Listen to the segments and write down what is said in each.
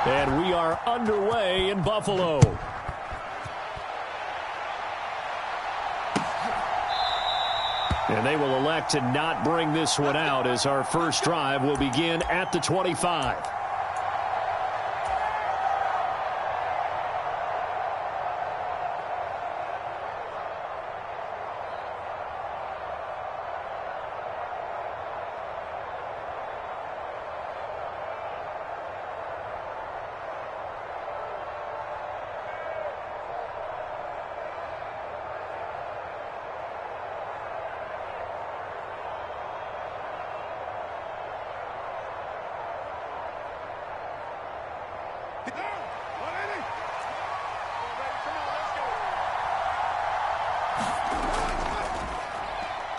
And we are underway in Buffalo. And they will elect to not bring this one out as our first drive will begin at the 25.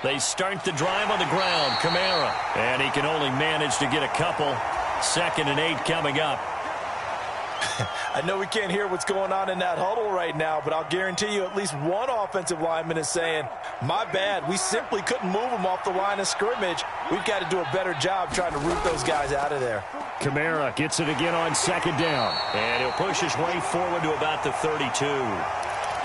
They start the drive on the ground. Kamara. And he can only manage to get a couple. 2nd and 8 coming up. I know we can't hear what's going on in that huddle right now, but I'll guarantee you at least one offensive lineman is saying, my bad, we simply couldn't move them off the line of scrimmage. We've got to do a better job trying to root those guys out of there. Kamara gets it again on 2nd down. And he'll push his way forward to about the 32.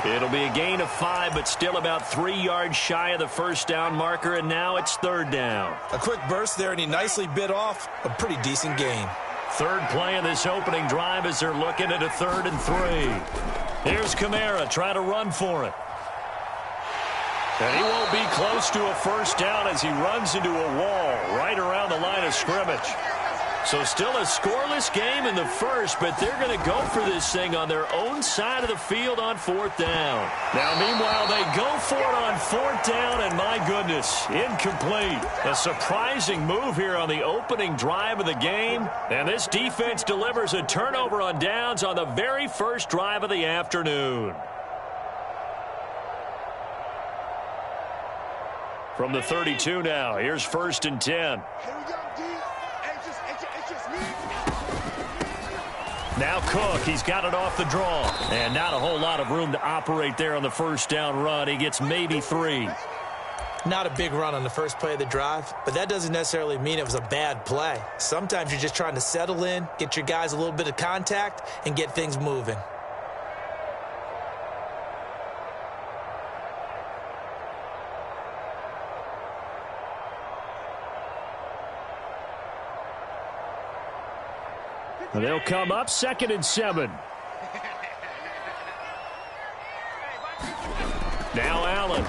It'll be a gain of 5, but still about 3 yards shy of the first down marker, and now it's 3rd down. A quick burst there, and he nicely bit off a pretty decent gain. 3rd play of this opening drive as they're looking at a 3rd and 3. Here's Kamara trying to run for it. And he won't be close to a first down as he runs into a wall right around the line of scrimmage. So still a scoreless game in the first, but they're going to go for this thing on their own side of the field on 4th down. Now, meanwhile, they go for it on 4th down, and my goodness, incomplete. A surprising move here on the opening drive of the game, and this defense delivers a turnover on downs on the very first drive of the afternoon. From the 32 now, here's 1st and 10. Now Cook, he's got it off the draw. And not a whole lot of room to operate there on the first down run. He gets maybe 3. Not a big run on the first play of the drive, but that doesn't necessarily mean it was a bad play. Sometimes you're just trying to settle in, get your guys a little bit of contact, and get things moving. They'll come up 2nd and 7. Now Allen.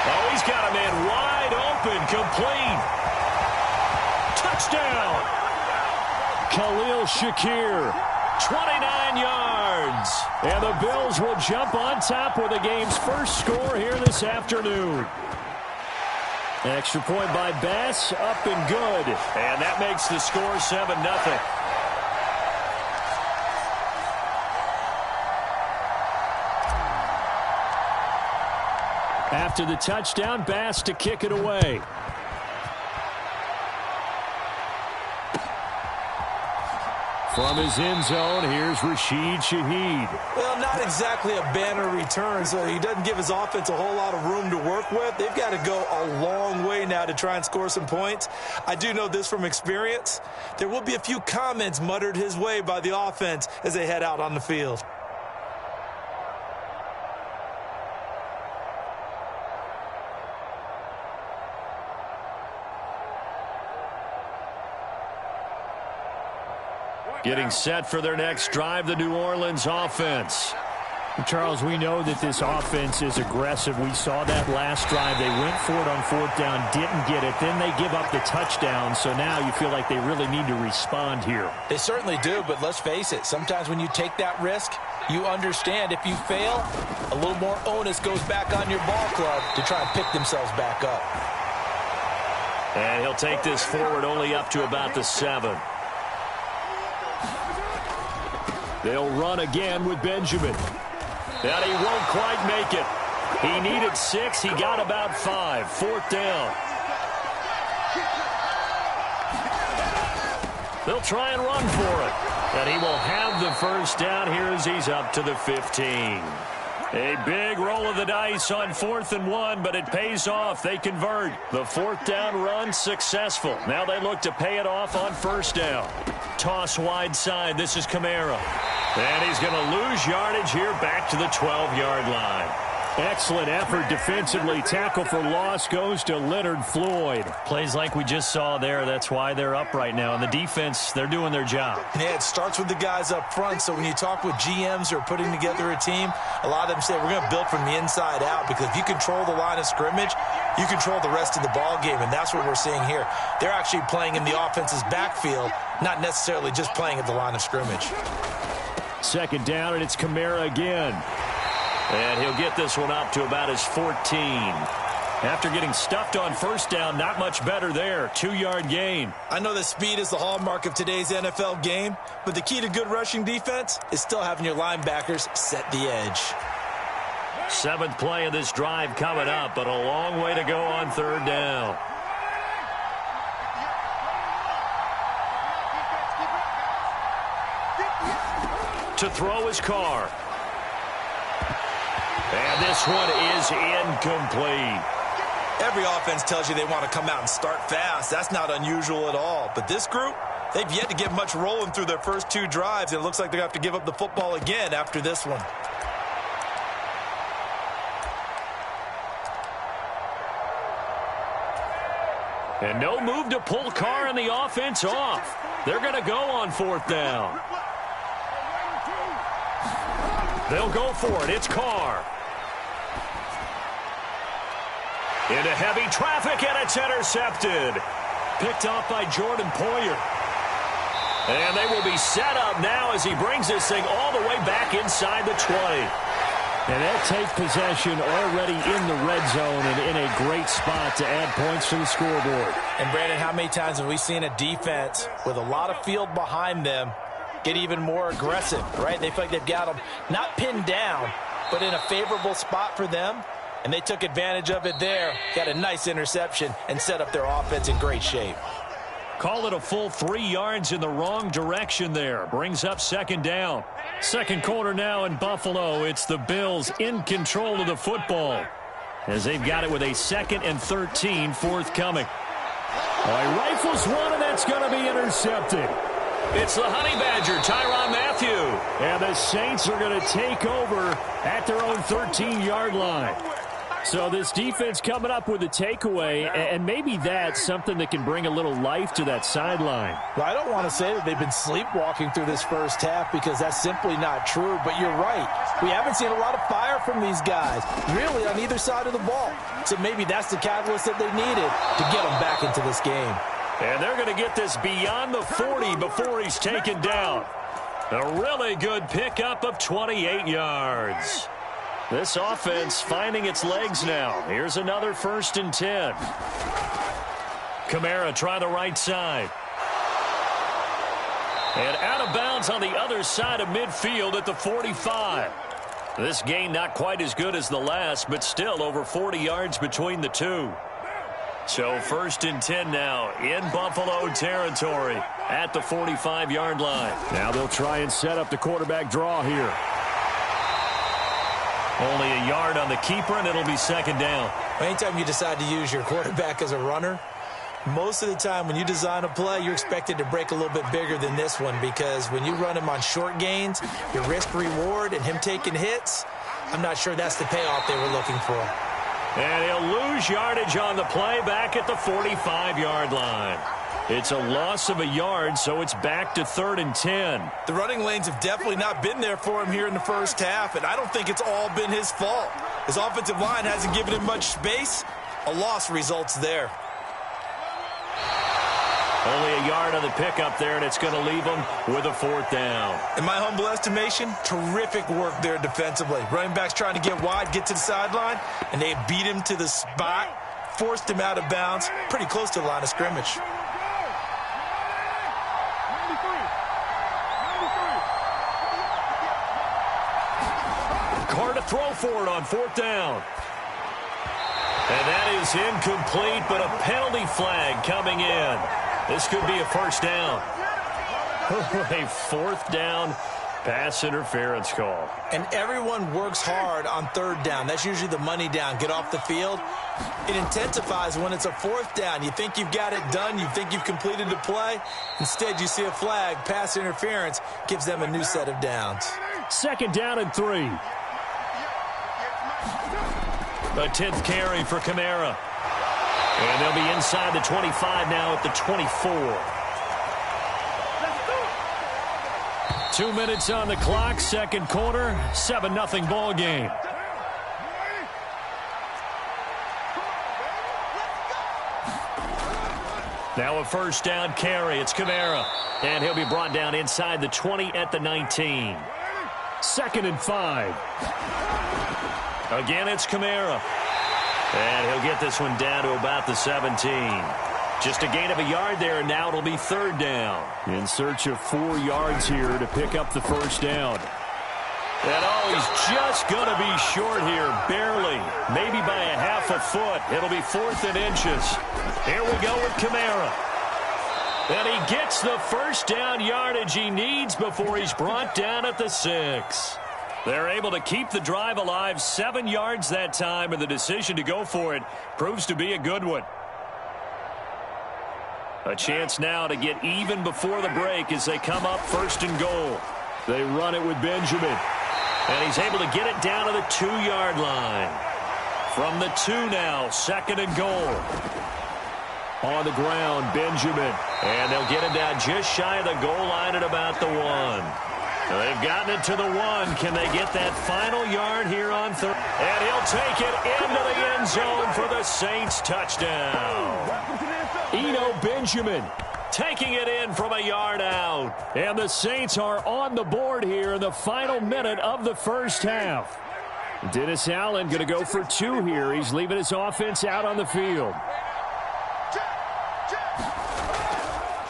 Oh, he's got a man wide open, complete. Touchdown. Khalil Shakir, 29 yards. And the Bills will jump on top with the game's first score here this afternoon. Extra point by Bass, up and good. And that makes the score 7-0. After the touchdown, Bass to kick it away. From his end zone, here's Rashid Shaheed. Well, not exactly a banner return, so he doesn't give his offense a whole lot of room to work with. They've got to go a long way now to try and score some points. I do know this from experience. There will be a few comments muttered his way by the offense as they head out on the field. Getting set for their next drive, the New Orleans offense. Charles, we know that this offense is aggressive. We saw that last drive. They went for it on 4th down, didn't get it. Then they give up the touchdown. So now you feel like they really need to respond here. They certainly do, but let's face it. Sometimes when you take that risk, you understand if you fail, a little more onus goes back on your ball club to try and pick themselves back up. And he'll take this forward only up to about the 7. They'll run again with Benjamin. And he won't quite make it. He needed 6. He got about 5. 4th down. They'll try and run for it. And he will have the first down here as he's up to the 15. A big roll of the dice on 4th and 1, but it pays off. They convert. The 4th down run successful. Now they look to pay it off on 1st down. Toss wide side. This is Kamara. And he's going to lose yardage here back to the 12-yard line. Excellent effort defensively. Tackle for loss goes to Leonard Floyd. Plays like we just saw there. That's why they're up right now. And the defense, they're doing their job. Yeah, it starts with the guys up front. So when you talk with GMs who are putting together a team, a lot of them say we're going to build from the inside out, because if you control the line of scrimmage, you control the rest of the ball game, and that's what we're seeing here. They're actually playing in the offense's backfield, not necessarily just playing at the line of scrimmage. 2nd down, and it's Kamara again. And he'll get this one up to about his 14. After getting stuffed on 1st down, not much better there. 2-yard gain. I know that speed is the hallmark of today's NFL game, but the key to good rushing defense is still having your linebackers set the edge. 7th play of this drive coming up, but a long way to go on 3rd down. To throw his Carr. And this one is incomplete. Every offense tells you they want to come out and start fast. That's not unusual at all. But this group, they've yet to get much rolling through their first 2 drives. It looks like they're going to have to give up the football again after this one. And no move to pull Carr and the offense off. They're going to go on 4th down. They'll go for it. It's Carr. Into heavy traffic, and it's intercepted. Picked off by Jordan Poyer. And they will be set up now as he brings this thing all the way back inside the 20. And they'll take possession already in the red zone and in a great spot to add points to the scoreboard. And, Brandon, how many times have we seen a defense with a lot of field behind them get even more aggressive, right? They feel like they've got them not pinned down, but in a favorable spot for them. And they took advantage of it there, got a nice interception, and set up their offense in great shape. Call it a full 3 yards in the wrong direction there. Brings up 2nd down. 2nd quarter now in Buffalo. It's the Bills in control of the football, as they've got it with a 2nd and 13 forthcoming. He rifles one, and that's going to be intercepted. It's the Honey Badger, Tyrann Mathieu. And the Saints are going to take over at their own 13-yard line. So this defense coming up with a takeaway, and maybe that's something that can bring a little life to that sideline. Well, I don't want to say that they've been sleepwalking through this first half, because that's simply not true, but you're right. We haven't seen a lot of fire from these guys, really, on either side of the ball. So maybe that's the catalyst that they needed to get them back into this game. And they're going to get this beyond the 40 before he's taken down. A really good pickup of 28 yards. This offense finding its legs now. Here's another 1st and 10. Kamara try the right side. And out of bounds on the other side of midfield at the 45. This gain not quite as good as the last, but still over 40 yards between the two. So 1st and 10 now in Buffalo territory at the 45-yard line. Now they'll try and set up the quarterback draw here. Only a yard on the keeper, and it'll be 2nd down. Anytime you decide to use your quarterback as a runner, most of the time when you design a play, you're expected to break a little bit bigger than this one, because when you run him on short gains, your risk-reward and him taking hits, I'm not sure that's the payoff they were looking for. And he'll lose yardage on the play back at the 45-yard line. It's a loss of a yard, so it's back to 3rd and 10. The running lanes have definitely not been there for him here in the first half, and I don't think it's all been his fault. His offensive line hasn't given him much space. A loss results there. Only a yard on the pickup there, and it's going to leave him with a 4th down. In my humble estimation, terrific work there defensively. Running backs trying to get wide, get to the sideline, and they beat him to the spot, forced him out of bounds, pretty close to the line of scrimmage. Carr to throw for it on 4th down. And that is incomplete, but a penalty flag coming in. This could be a 1st down. A 4th down Pass interference call. And everyone works hard on third down. That's usually the money down. Get off the field. It intensifies when it's a fourth down. You think you've got it done. You think you've completed the play. Instead, you see a flag. Pass interference gives them a new set of downs. 2nd down and 3. A 10th carry for Kamara. And they'll be inside the 25 now at the 24. 2 minutes on the clock, second quarter, 7-0 ball game. Now a first down carry. It's Kamara. And he'll be brought down inside the 20 at the 19. 2nd and 5. Again, it's Kamara. And he'll get this one down to about the 17. Just a gain of a yard there, and now it'll be 3rd down. In search of 4 yards here to pick up the first down. And he's just going to be short here, barely. Maybe by a half a foot. It'll be 4th and inches. Here we go with Kamara. And he gets the first down yardage he needs before he's brought down at the 6. They're able to keep the drive alive, 7 yards that time, and the decision to go for it proves to be a good one. A chance now to get even before the break as they come up 1st and goal. They run it with Benjamin. And he's able to get it down to the 2-yard line. From the 2 now, 2nd and goal. On the ground, Benjamin. And they'll get him down just shy of the goal line at about the 1. They've gotten it to the 1. Can they get that final yard here on 3rd? And he'll take it into the end zone for the Saints touchdown. Benjamin taking it in from a yard out. And the Saints are on the board here in the final minute of the first half. Dennis Allen going to go for 2 here. He's leaving his offense out on the field.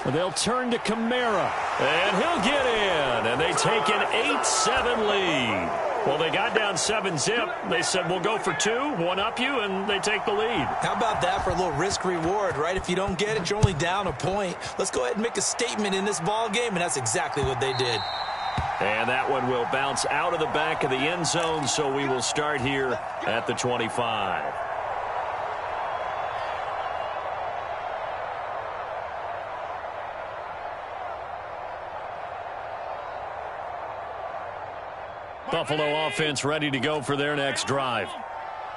They'll turn to Kamara. And he'll get in. And they take an 8-7 lead. Well, they got down 7-zip. They said, we'll go for 2, 1-up you, and they take the lead. How about that for a little risk-reward, right? If you don't get it, you're only down a point. Let's go ahead and make a statement in this ball game, and that's exactly what they did. And that one will bounce out of the back of the end zone, so we will start here at the 25. Buffalo offense ready to go for their next drive.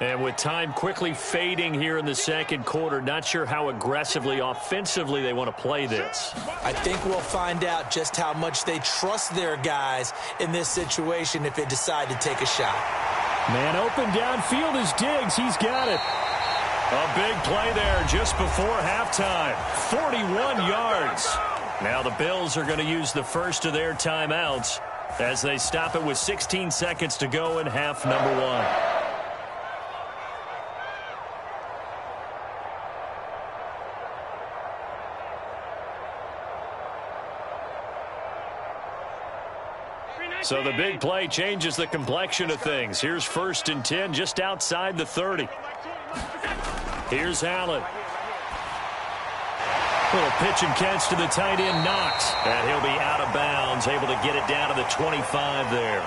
And with time quickly fading here in the second quarter, not sure how aggressively, offensively they want to play this. I think we'll find out just how much they trust their guys in this situation if they decide to take a shot. Man open downfield is Diggs. He's got it. A big play there just before halftime. 41 yards. Now the Bills are going to use the first of their timeouts as they stop it with 16 seconds to go in half number 1. So the big play changes the complexion of things. Here's 1st and 10 just outside the 30. Here's Allen. Little pitch and catch to the tight end, Knox. And he'll be out of bounds, able to get it down to the 25 there.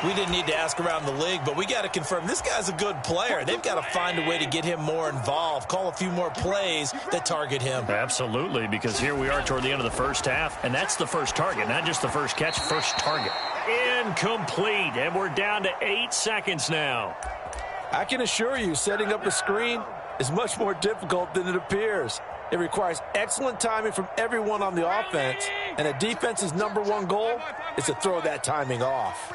We didn't need to ask around the league, but we got to confirm this guy's a good player. They've got to find a way to get him more involved, call a few more plays that target him. Absolutely, because here we are toward the end of the first half, and that's the first target, not just the first catch, first target. Incomplete, and we're down to 8 seconds now. I can assure you, setting up a screen is much more difficult than it appears. It requires excellent timing from everyone on the offense, and a defense's #1 goal is to throw that timing off.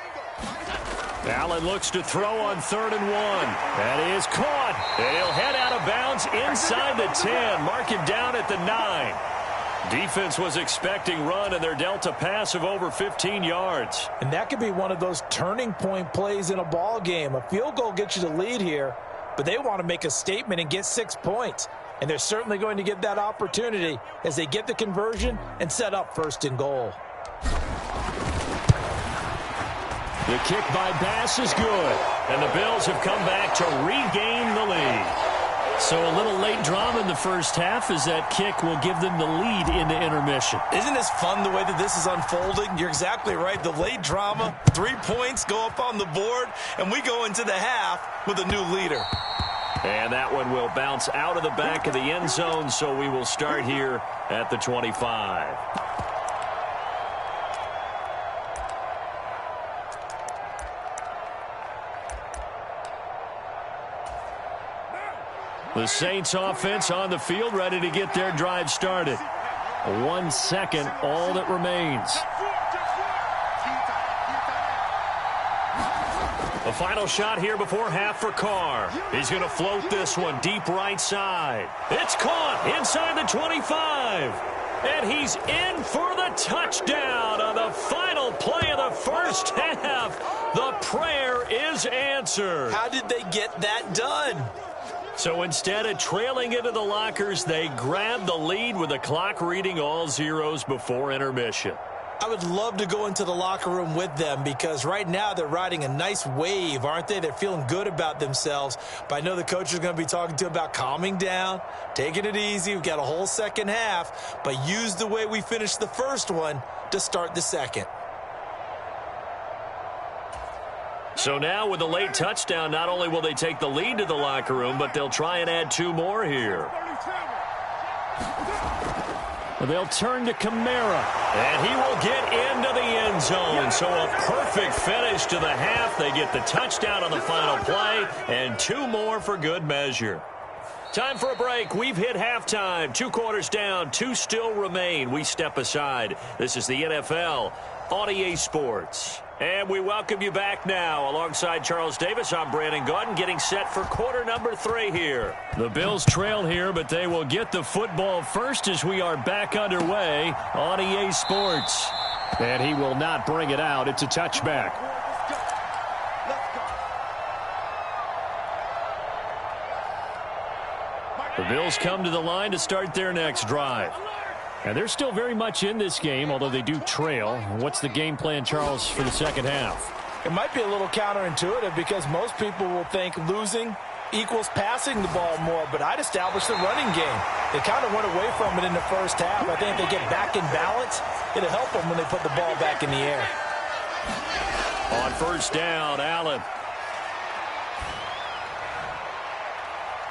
Allen looks to throw on 3rd and 1. That is caught. And he'll head out of bounds inside the 10. Mark him down at the 9. Defense was expecting run, and they're dealt a pass of over 15 yards. And that could be one of those turning point plays in a ball game. A field goal gets you the lead here, but they want to make a statement and get 6 points. And they're certainly going to get that opportunity as they get the conversion and set up 1st and goal. The kick by Bass is good. And the Bills have come back to regain the lead. So a little late drama in the first half as that kick will give them the lead into intermission. Isn't this fun the way that this is unfolding? You're exactly right. The late drama, 3 points go up on the board, and we go into the half with a new leader. And that one will bounce out of the back of the end zone, so we will start here at the 25. The Saints offense on the field, ready to get their drive started. 1 second, all that remains. The final shot here before half for Carr. He's going to float this one deep right side. It's caught inside the 25. And he's in for the touchdown on the final play of the first half. The prayer is answered. How did they get that done? So instead of trailing into the lockers, they grabbed the lead with the clock reading all zeros before intermission. I would love to go into the locker room with them because right now they're riding a nice wave, aren't they? They're feeling good about themselves. But I know the coach is going to be talking to them about calming down, taking it easy. We've got a whole second half, but use the way we finished the first one to start the second. So now with a late touchdown, not only will they take the lead to the locker room, but they'll try and add 2 more here. They'll turn to Kamara. And he will get into the end zone. So a perfect finish to the half. They get the touchdown on the final play, and 2 more for good measure. Time for a break. We've hit halftime. 2 quarters down, 2 still remain. We step aside. This is the NFL on EA Sports. And we welcome you back now. Alongside Charles Davis, I'm Brandon Gaudin, getting set for quarter number 3 here. The Bills trail here, but they will get the football first as we are back underway on EA Sports. And he will not bring it out. It's a touchback. The Bills come to the line to start their next drive. And they're still very much in this game, although they do trail. What's the game plan, Charles, for the second half? It might be a little counterintuitive because most people will think losing equals passing the ball more, but I'd establish the running game. They kind of went away from it in the first half. I think if they get back in balance, it'll help them when they put the ball back in the air. On first down, Allen.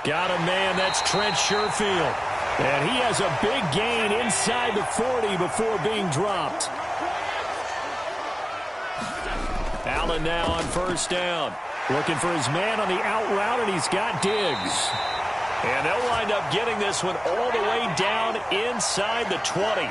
Got a man, that's Trent Sherfield. And he has a big gain inside the 40 before being dropped. Allen now on first down. Looking for his man on the out route, and he's got Diggs. And they'll wind up getting this one all the way down inside the 20.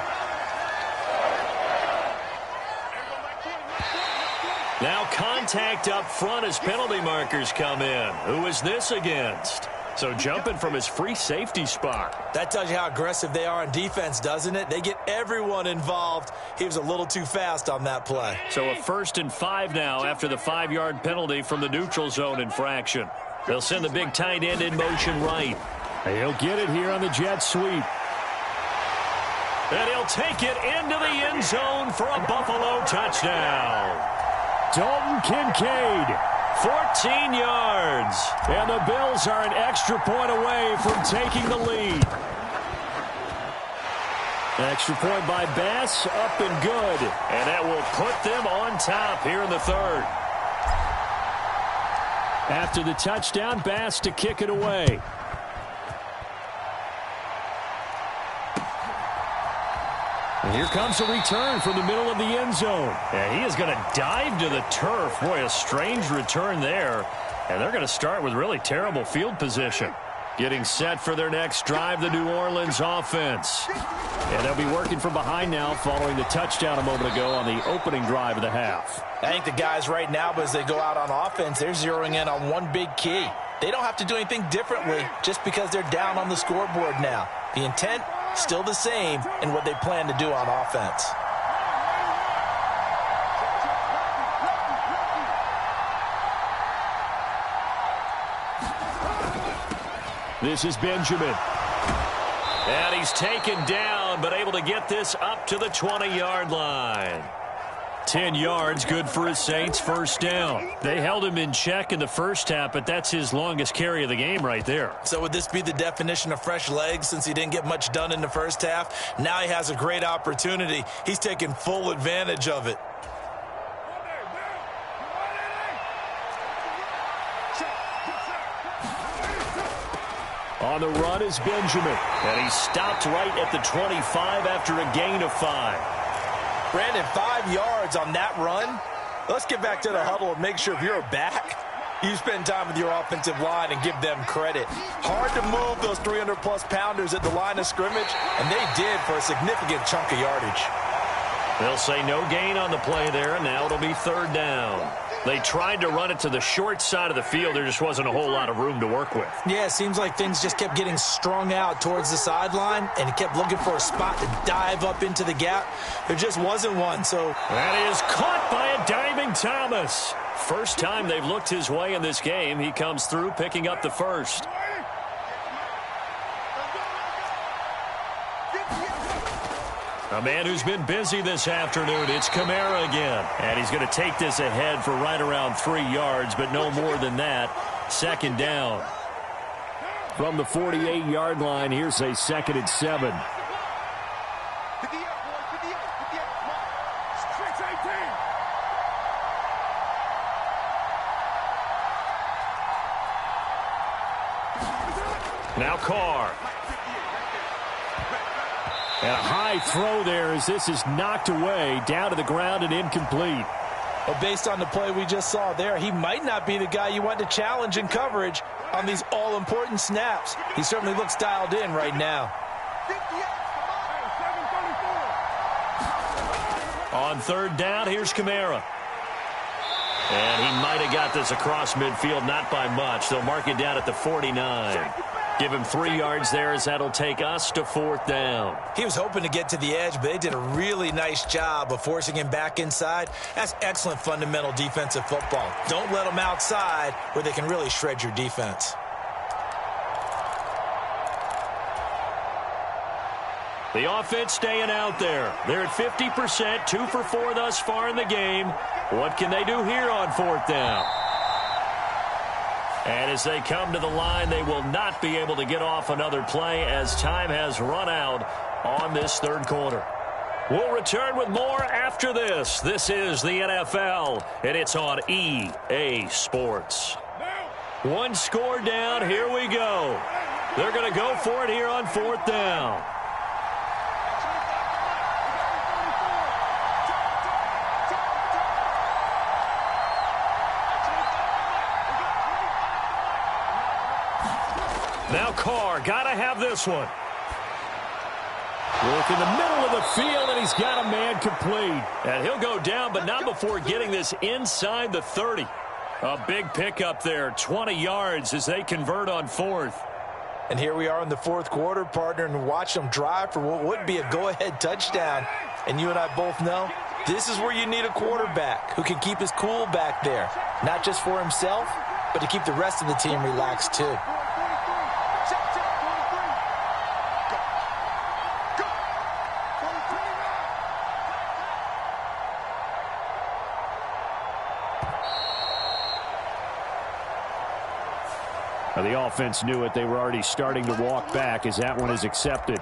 Now contact up front as penalty markers come in. Who is this against? So jumping from his free safety spot. That tells you how aggressive they are on defense, doesn't it? They get everyone involved. He was a little too fast on that play. So a 1st and 5 now after the 5-yard penalty from the neutral zone infraction. They'll send the big tight end in motion right. He'll get it here on the jet sweep. And he'll take it into the end zone for a Buffalo touchdown. Dalton Kincaid. 14 yards. And the Bills are an extra point away from taking the lead. Extra point by Bass, up and good. And that will put them on top here in the 3rd. After the touchdown, Bass to kick it away. And here comes a return from the middle of the end zone. Yeah, he is going to dive to the turf. Boy, a strange return there. And they're going to start with really terrible field position. Getting set for their next drive, the New Orleans offense. And they'll be working from behind now following the touchdown a moment ago on the opening drive of the half. I think the guys right now, as they go out on offense, they're zeroing in on one big key. They don't have to do anything differently just because they're down on the scoreboard now. The intent, still the same in what they plan to do on offense. This is Benjamin. And he's taken down, but able to get this up to the 20-yard line. 10 yards, good for his Saints, first down. They held him in check in the first half, but that's his longest carry of the game right there. So would this be the definition of fresh legs since he didn't get much done in the first half? Now he has a great opportunity. He's taking full advantage of it. On the run is Benjamin, and he stopped right at the 25 after a gain of 5. Brandon, 5 yards on that run. Let's get back to the huddle and make sure if you're a back, you spend time with your offensive line and give them credit. Hard to move those 300-plus pounders at the line of scrimmage, and they did for a significant chunk of yardage. They'll say no gain on the play there, and now it'll be third down. They tried to run it to the short side of the field. There just wasn't a whole lot of room to work with. Yeah, it seems like things just kept getting strung out towards the sideline, and he kept looking for a spot to dive up into the gap. There just wasn't one, so... That is caught by a diving Thomas. First time they've looked his way in this game. He comes through picking up the first. A man who's been busy this afternoon, it's Kamara again. And he's going to take this ahead for right around 3 yards, but no more than that. Second down. From the 48-yard line, here's a 2nd and 7. Now Carr. And a high throw there as this is knocked away, down to the ground and incomplete. Well, based on the play we just saw there, he might not be the guy you want to challenge in coverage on these all-important snaps. He certainly looks dialed in right now. On third down, here's Kamara. And he might have got this across midfield, not by much. They'll mark it down at the 49. Give him 3 yards there as that'll take us to fourth down. He was hoping to get to the edge, but they did a really nice job of forcing him back inside. That's excellent fundamental defensive football. Don't let them outside where they can really shred your defense. The offense staying out there. They're at 50%, 2 for 4 thus far in the game. What can they do here on fourth down? And as they come to the line, they will not be able to get off another play as time has run out on this third quarter. We'll return with more after this. This is the NFL, and it's on EA Sports. One score down. Here we go. They're going to go for it here on fourth down. Now Carr, got to have this one. Work in the middle of the field, and he's got a man complete. And he'll go down, but not before getting this inside the 30. A big pickup there, 20 yards as they convert on fourth. And here we are in the fourth quarter, partner, and watch them drive for what would be a go-ahead touchdown. And you and I both know this is where you need a quarterback who can keep his cool back there. Not just for himself, but to keep the rest of the team relaxed too. The offense knew it. They were already starting to walk back as that one is accepted.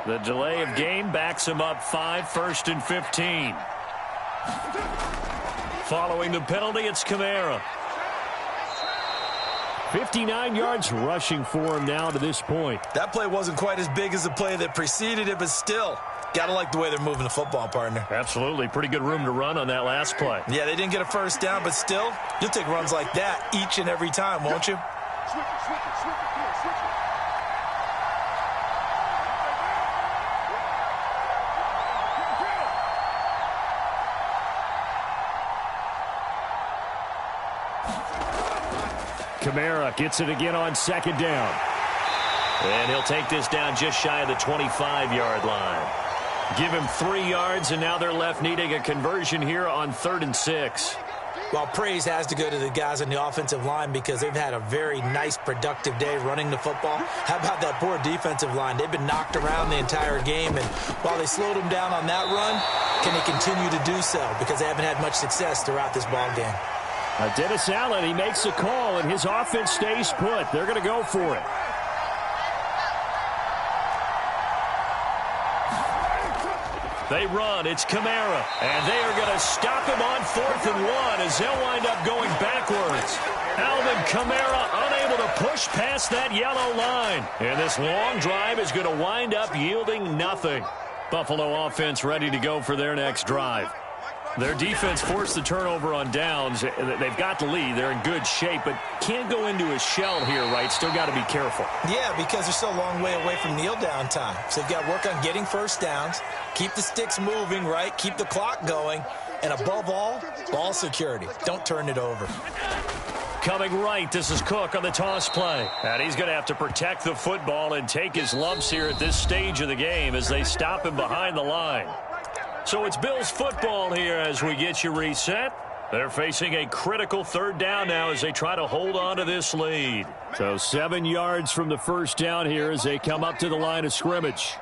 The delay of game backs him up 5, 1st and 15. Following the penalty, it's Kamara. 59 yards rushing for him now to this point. That play wasn't quite as big as the play that preceded it, but still, got to like the way they're moving the football, partner. Absolutely. Pretty good room to run on that last play. Yeah, they didn't get a first down, but still, you'll take runs like that each and every time, won't you? Kamara gets it again on second down. And he'll take this down just shy of the 25-yard line. Give him 3 yards, and now they're left needing a conversion here on 3rd and 6. Well, praise has to go to the guys on the offensive line because they've had a very nice, productive day running the football. How about that poor defensive line? They've been knocked around the entire game, and while they slowed them down on that run, can they continue to do so? Because they haven't had much success throughout this ball game. Dennis Allen, he makes the call, and his offense stays put. They're going to go for it. They run. It's Kamara. And they are going to stop him on 4th and 1 as they'll wind up going backwards. Alvin Kamara unable to push past that yellow line. And this long drive is going to wind up yielding nothing. Buffalo offense ready to go for their next drive. Their defense forced the turnover on downs. They've got the lead. They're in good shape, but can't go into a shell here, right? Still got to be careful. Yeah, because they're still a long way away from kneel down time. So they've got to work on getting first downs, keep the sticks moving, right? Keep the clock going, and above all, ball security. Don't turn it over. Coming right, this is Cook on the toss play. And he's going to have to protect the football and take his lumps here at this stage of the game as they stop him behind the line. So it's Bills football here as we get you reset. They're facing a critical 3rd down now as they try to hold on to this lead. So 7 yards from the first down here as they come up to the line of scrimmage.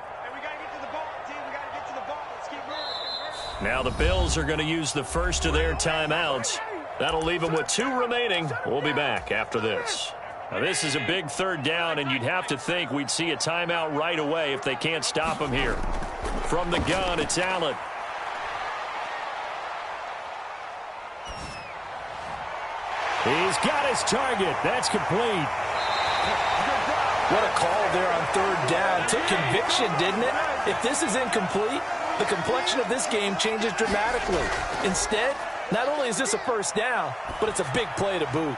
Now the Bills are going to use the first of their timeouts. That'll leave them with 2 remaining. We'll be back after this. Now this is a big 3rd down, and you'd have to think we'd see a timeout right away if they can't stop him here. From the gun, it's Allen. He's got his target. That's complete. What a call there on 3rd down. Took conviction, didn't it? If this is incomplete, the complexion of this game changes dramatically. Instead, not only is this a first down, but it's a big play to boot.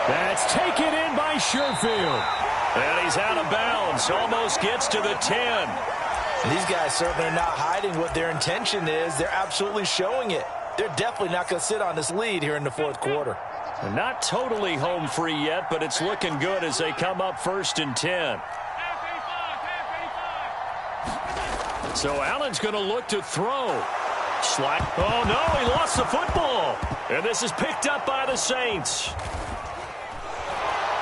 That's taken in by Sherfield. And he's out of bounds. Almost gets to the 10. These guys certainly are not hiding what their intention is. They're absolutely showing it. They're definitely not going to sit on this lead here in the 4th quarter. Not totally home free yet, but it's looking good as they come up 1st and 10. So Allen's going to look to throw. Slack. Oh, no, he lost the football. And this is picked up by the Saints.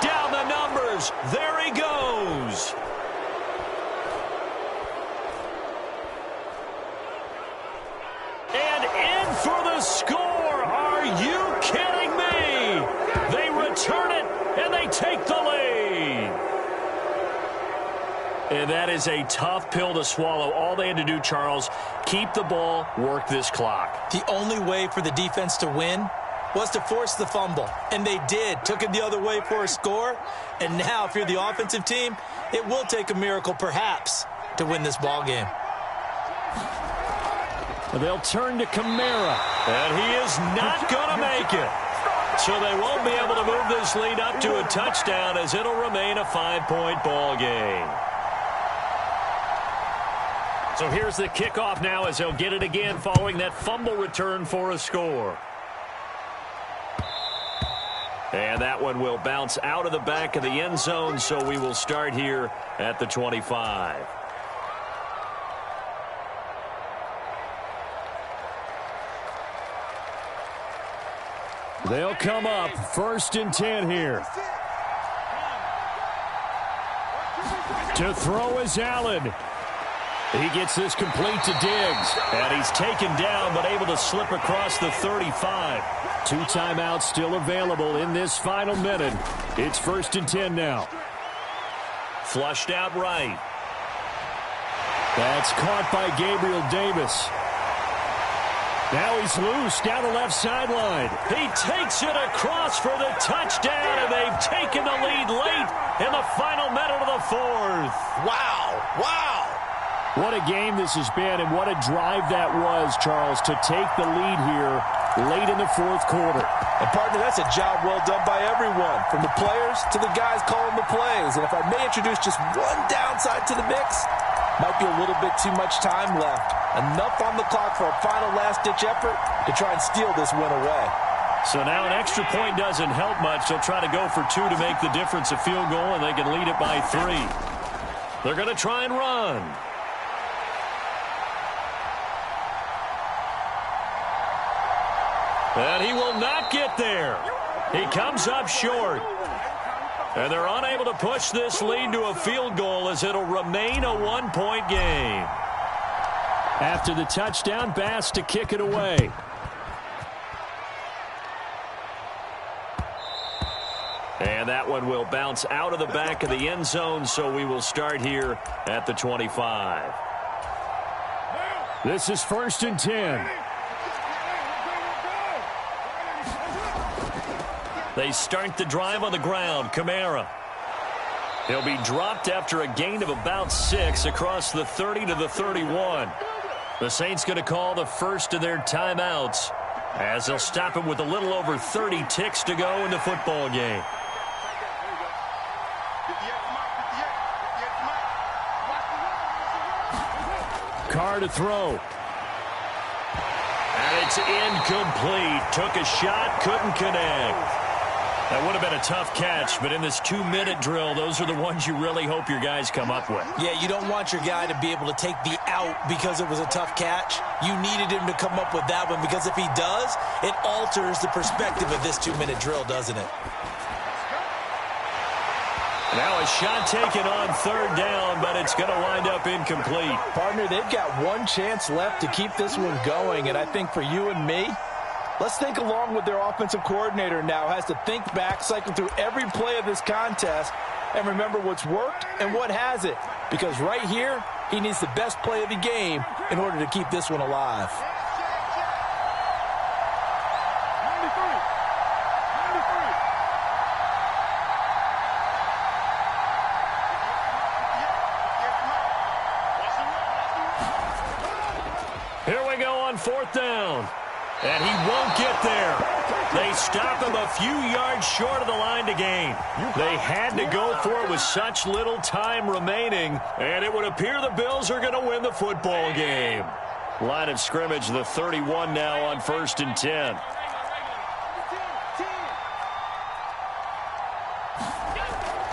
Down the numbers. There he goes. And in for the score. Are you kidding me? They return it, and they take the lead. And that is a tough pill to swallow. All they had to do, Charles, keep the ball, work this clock. The only way for the defense to win was to force the fumble, and they did. Took it the other way for a score, and now if you're the offensive team, it will take a miracle, perhaps, to win this ball game. They'll turn to Kamara. And he is not going to make it. So they won't be able to move this lead up to a touchdown as it'll remain a 5-point ball game. So here's the kickoff now as they'll get it again following that fumble return for a score. And that one will bounce out of the back of the end zone, so we will start here at the 25. They'll come up 1st and 10 here. To throw is Allen. He gets this complete to Diggs. And he's taken down but able to slip across the 35. 2 timeouts still available in this final minute. It's 1st and 10 now. Flushed out right. That's caught by Gabriel Davis. Now he's loose down the left sideline. He takes it across for the touchdown, and they've taken the lead late in the final minute of the 4th. Wow, wow. What a game this has been, and what a drive that was, Charles, to take the lead here late in the 4th quarter. And, partner, that's a job well done by everyone, from the players to the guys calling the plays. And if I may introduce just one downside to the mix, might be a little bit too much time left. Enough on the clock for a final last-ditch effort to try and steal this win away. So now an extra point doesn't help much. They'll try to go for 2 to make the difference a field goal, and they can lead it by 3. They're going to try and run. And he will not get there. He comes up short. And they're unable to push this lead to a field goal as it'll remain a one-point game. After the touchdown, Bass to kick it away. And that one will bounce out of the back of the end zone, so we will start here at the 25. This is 1st and 10. They start the drive on the ground. Kamara. He'll be dropped after a gain of about 6 across the 30 to the 31. The Saints going to call the first of their timeouts as they'll stop him with a little over 30 ticks to go in the football game. Carr to throw. And it's incomplete. Took a shot, couldn't connect. That would have been a tough catch, but in this 2-minute drill, those are the ones you really hope your guys come up with. Yeah, you don't want your guy to be able to take the out because it was a tough catch. You needed him to come up with that one because if he does, it alters the perspective of this 2-minute drill, doesn't it? Now a shot taken on 3rd down, but it's going to wind up incomplete. Partner, they've got one chance left to keep this one going, and I think for you and me, let's think along with their offensive coordinator now. Has to think back, cycle through every play of this contest, and remember what's worked and what hasn't. Because right here, he needs the best play of the game in order to keep this one alive. Here we go on 4th down. And he won't get there. They stop him a few yards short of the line to gain. They had to go for it with such little time remaining, and it would appear the Bills are going to win the football game. Line of scrimmage, the 31 now on 1st and 10.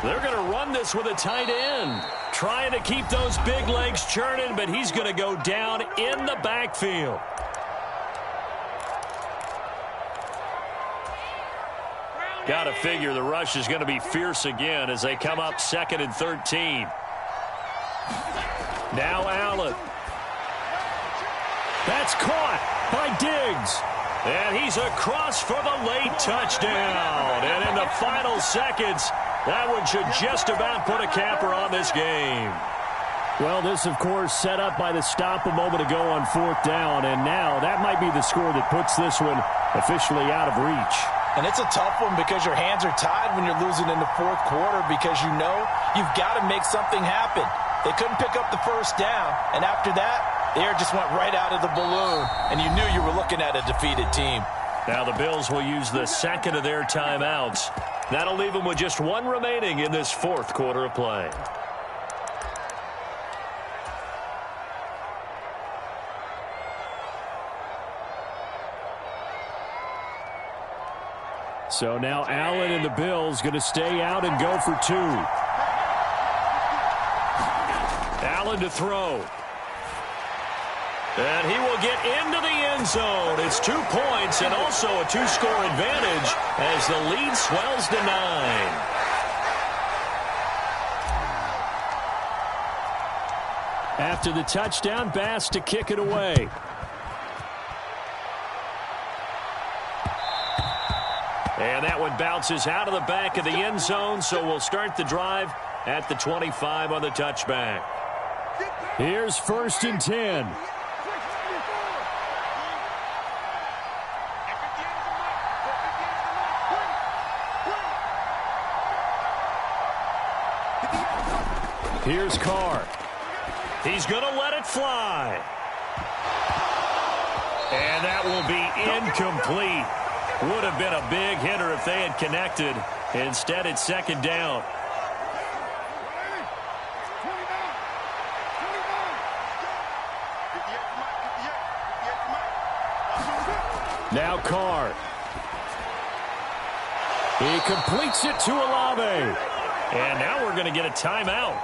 They're going to run this with a tight end. Trying to keep those big legs churning, but he's going to go down in the backfield. Got to figure the rush is going to be fierce again as they come up 2nd and 13. Now Allen. That's caught by Diggs. And he's across for the late touchdown. And in the final seconds, that one should just about put a capper on this game. Well, this, of course, set up by the stop a moment ago on 4th down. And now that might be the score that puts this one officially out of reach. And it's a tough one because your hands are tied when you're losing in the 4th quarter because you know you've got to make something happen. They couldn't pick up the 1st down, and after that, the air just went right out of the balloon, and you knew you were looking at a defeated team. Now the Bills will use the 2nd of their timeouts. That'll leave them with just one remaining in this 4th quarter of play. So now Allen and the Bills going to stay out and go for 2. Allen to throw. And he will get into the end zone. It's 2 points and also a 2-score advantage as the lead swells to 9. After the touchdown, Bass to kick it away. And that one bounces out of the back of the end zone, so we'll start the drive at the 25 on the touchback. Here's 1st and 10. Here's Carr. He's going to let it fly. And that will be incomplete. Would have been a big hitter if they had connected. Instead, it's 2nd down. Now Carr. He completes it to Olave. And now we're going to get a timeout.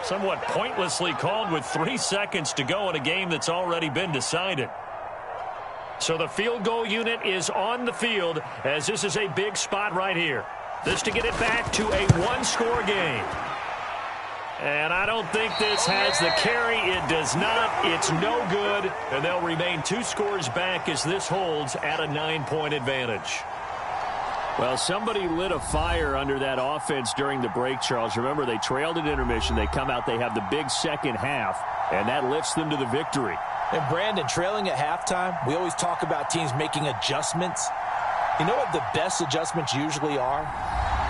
Somewhat pointlessly called with 3 seconds to go in a game that's already been decided. So the field goal unit is on the field as this is a big spot right here. This to get it back to a one-score game. And I don't think this has the carry. It does not. It's no good. And they'll remain 2 scores back as this holds at a 9-point advantage. Well, somebody lit a fire under that offense during the break, Charles. Remember, they trailed at intermission. They come out, they have the big second half, and that lifts them to the victory. And Brandon, trailing at halftime, we always talk about teams making adjustments. You know what the best adjustments usually are?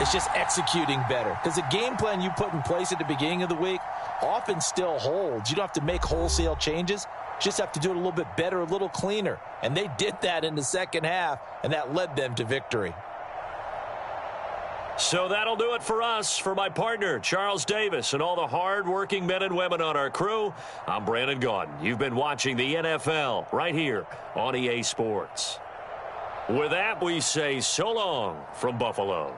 It's just executing better. Because the game plan you put in place at the beginning of the week often still holds. You don't have to make wholesale changes. You just have to do it a little bit better, a little cleaner. And they did that in the second half, and that led them to victory. So that'll do it for us. For my partner, Charles Davis, and all the hard-working men and women on our crew, I'm Brandon Gaudin. You've been watching the NFL right here on EA Sports. With that, we say so long from Buffalo.